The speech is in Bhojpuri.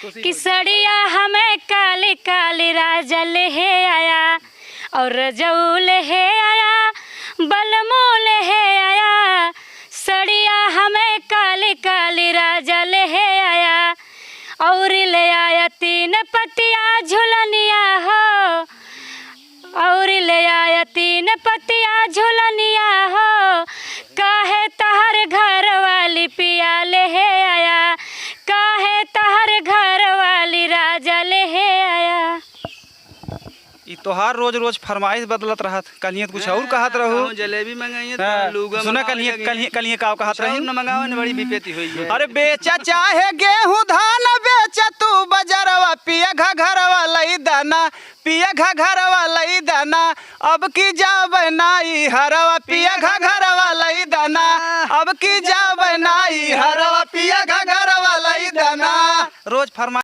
कि सड़िया हमें काली काली राजा ले आया और रजऊ ले आया बलमो ले आया। सड़िया हमें काली काली राजा ले आया और ले आया 3 पतिया झुलनिया हो और ले आया 3 पतिया झुलनिया हो। काहे तहर घर वाली पिया ले आया काहे तहर घर वाली राजा ले आया। ई तोहार रोज रोज फरमाइश बदलत रहत। कलिए कुछ और कहत रहू। जलेबी मंगाइए सुना कलिए का कहत रही न मंगाओ न बड़ी विपत्ति होई है। अरे बेचा चाहे गेहूं धान बेचा तू बजरवा पिया घरवा लई दाना पिया घरवा लई दाना। अब की जाब नाई हरवा पिया घरवा लई दाना अब की जाब नाई हरवा पिया घरवा लई दाना। रोज फरमा